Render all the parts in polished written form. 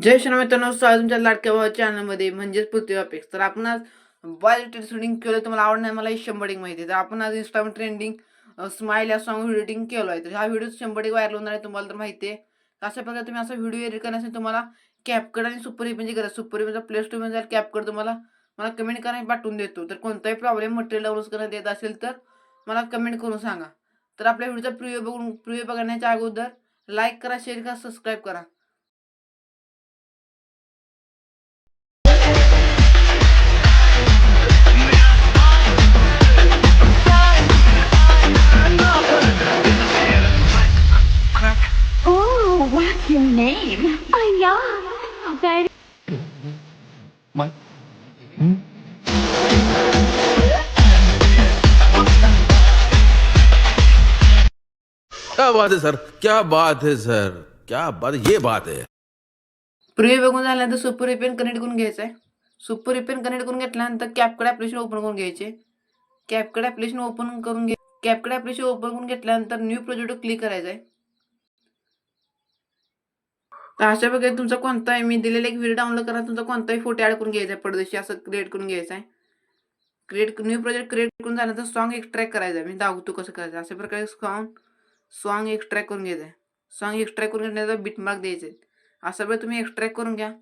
जय श्री मित्रांनो, स्वागत तुमच्या लाडक्या भावा चॅनलमध्ये म्हणजेच पृथ्वी अपेक्स. तर आपण आज बाय शूटिंग केलं, तुम्हाला आवडणार मला 100 माहिती आहे. तर आपण आज इंस्टाग्राम ट्रेंडिंग स्माइल या सॉन्ग एडिटिंग केलं आहे. तर हा व्हिडिओ 100 व्हायरल होणार आहे, तुम्हाला तर माहिती आहे. अशा प्रकारे तुम्ही असा व्हिडिओ एडिट करण्यासाठी तुम्हाला कॅपकट आणि सुपर इमेजची गरज. सुपर इमेजचा प्ले स्टोअरमध्ये जाईल, कॅपकट तुम्हाला मला कमेंट करा, पाठवून देतो. तर कोणताही प्रॉब्लेम मटेरियल डाउनलोड करण्यात येत असेल तर मला कमेंट करून सांगा. तर आपल्या व्हिडिओचा प्रिव्ह्यू बघण्याच्या अगोदर लाईक करा, शेअर करा, सबस्क्राईब करा. Oh, what's your name? Yeah, very. My, क्या बात है सर, क्या बात है सर, क्या बात, ये बात है. प्रिव्ह्यू बघून झाल्यानंतर सुपर VPN कनेक्ट करून घ्यायचं आहे. सुपर VPN कनेक्ट करून घेतल्यानंतर कॅपकट ॲप्लिकेशन ओपन करून घ्यायचे. कॅपकट ॲप्लिकेशन ओपन करून घेतल्यानंतर न्यू प्रोजेक्टवर क्लिक करायचं आहे. तर अशा प्रकारे तुमचा कोणताही मी दिलेला एक व्हिडिओ डाउनलोड करा, तुमचा कोणताही फोटो ॲड करून घ्यायचा आहे, पडदेशी असं क्रिएट करून घ्यायचं आहे. न्यू प्रोजेक्ट क्रिएट करून झाल्यानंतर सॉन्ग एक्स्ट्रॅक्ट करायचं आहे. मी दाखवतो कसं करायचं. अशा प्रकारे सॉन्ग एक्स्ट्रॅक्ट करून घ्यायचं आहे. सॉन्ग एक्स्ट्रॅक्ट करून घेतल्यानंतर बिटमार्क द्यायचे. अशा वेळी तुम्ही एक्स्ट्रॅक्ट करून घ्या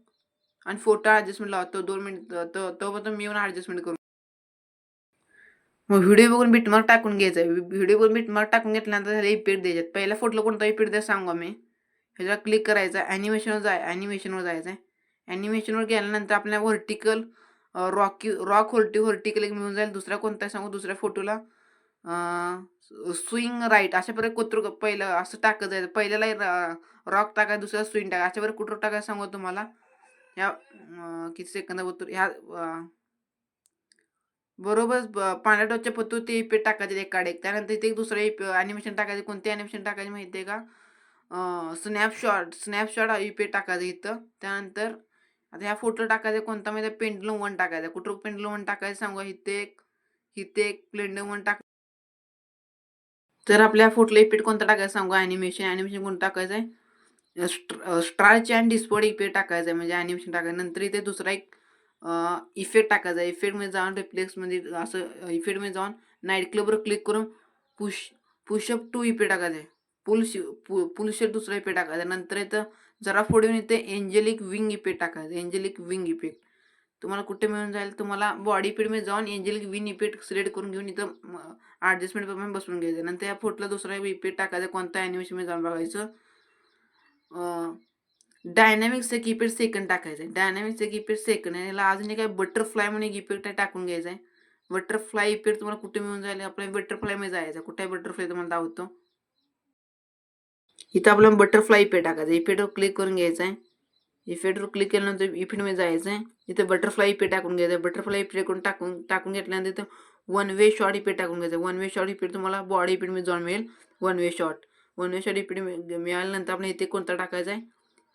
आणि फोटो ॲडजस्टमेंट लावा. तो 2 मिनिट तोपर्यंत मी येऊन ॲडजस्टमेंट करून. मग व्हिडिओ बघून बिटमार्क टाकून घ्यायचा आहे. व्हिडिओ बघून बिटमार्क टाकून घेतल्यानंतर त्याला इफेक्ट द्यायचे. पहिल्या फोटोला कोणता इफेक्ट द्या सांगू मी. ह्याच्यावर क्लिक करायचं आहे, ॲनिमेशनवर जायचं आहे. ॲनिमेशनवर गेल्यानंतर आपल्याला व्हर्टिकल व्हर्टिकल एक मिळून जाईल. दुसरा कोणता सांगू, दुसऱ्या फोटोला स्विंग राईट अशा प्रकारे कुत्र पहिलं असं टाकत जायचं. पहिल्याला रॉक टाकायचं, दुसऱ्याला स्विंग टाकायचं. अशा प्रकारे कुठं टाकायचं सांगू तुम्हाला. ह्या किती सेकंदाबद्दल ह्या बरोबर पांढऱ्या डॉटच्या पत्तू ते इफेक्ट टाकायचे एकाड एक. त्यानंतर इथे एक दुसरं ॲनिमेशन टाकायचे. कोणते ॲनिमेशन टाकायचे माहिती आहे का? स्नॅपशॉट इफेक्ट टाकायचं इथं. त्यानंतर आता ह्या फोटो टाकायचा कोणता माहिती आहे, पेंडुलम 1 टाकायचा. कुठं पेंडुलम 1 टाकायचं सांगू. इथे एक पेंडुलम 1 टाक. तर आपल्या फोटोला इफेक्ट कोणता टाकायचा सांगू. ॲनिमेशन कोणतं टाकायचं आहे. स्ट्राच अँड डिस्पोर्ट इफेक्ट टाकायचा आहे, म्हणजे ॲनिमेशन टाकायचं. नंतर इथे दुसरा एक इफेक्ट टाकायचा आहे. इफेक्टमध्ये जाऊन रिफ्लेक्समध्ये असं इफेक्टमध्ये जाऊन नाईट क्लबवर क्लिक करून पुशअप टू इफेक्ट टाकायचा आहे. पुल शेप दुसरा इफेक्ट टाकायचा. नंतर इथं जरा पुढे येऊन इथे एंजेलिक विंग इफेक्ट टाकायचा. एंजेलिक विंग इफेक्ट तुम्हाला कुठे मिळून जाईल, तुम्हाला बॉडी इफेक्टमध्ये जाऊन एंजेलिक विंग इफेक्ट सिलेक्ट करून घेऊन इथं ॲडजस्टमेंट प्रमाणे बसवून घ्यायचं. नंतर या फोटोला दुसरा इफेक्ट टाकायचा, कोणता ॲनिमेशनमध्ये जाऊन बघायचं. डायनॅमिक्स एक इफेक्ट सेकंड टाकायचं आहे. डायनॅमिक्स एक इफेक्ट सेकंड आहे. याला अजून काय बटरफ्लाय म्हणून एक इफेक्ट टाकून घ्यायचा आहे. बटरफ्लाय इफेक्ट तुम्हाला कुठे मिळून जाईल, आपल्या बटरफ्लायमध्ये जायचं. कुठे आहे बटरफ्लाय तुम्हाला दाखवतो. इथं आपल्याला बटरफ्लाय इफेक्ट टाकायचा. इफेक्टवर क्लिक करून घ्यायचं आहे. इफेक्टवर क्लिक केल्यानंतर इफेक्टमध्ये जायचं आहे. इथं बटरफ्लाय इफेक्ट टाकून घ्यायचा आहे. बटरफ्लाय इफेक्ट टाकून घेतल्यानंतर इथं वन वे शॉट इफेक्ट टाकून घ्यायचा. वन वे शॉट इफेक्ट तुम्हाला बॉडी इफेक्टमध्ये जाऊन मिळेल. वन वे शॉट इफेक्ट मिळाल्यानंतर आपण इथे कोणता टाकायचा आहे.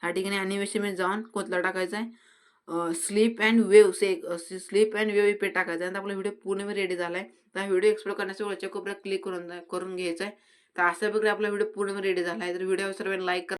ह्या ठिकाणी ॲनिमेशनमध्ये जाऊन कोणता टाकायचा आहे. स्लीप अँड वेव्ह इफेक्ट टाकायचा आहे. आपला व्हिडिओ पूर्ण रेडी झाला आहे. तर व्हिडिओ एक्सप्लोर करण्यासाठी वरच्या कोपऱ्यात क्लिक करून घ्यायचा आहे. तर अशा प्रकारे आपला व्हिडिओ पूर्ण रेडी झाला आहे. तर व्हिडिओ सर्वांनी लाईक करा.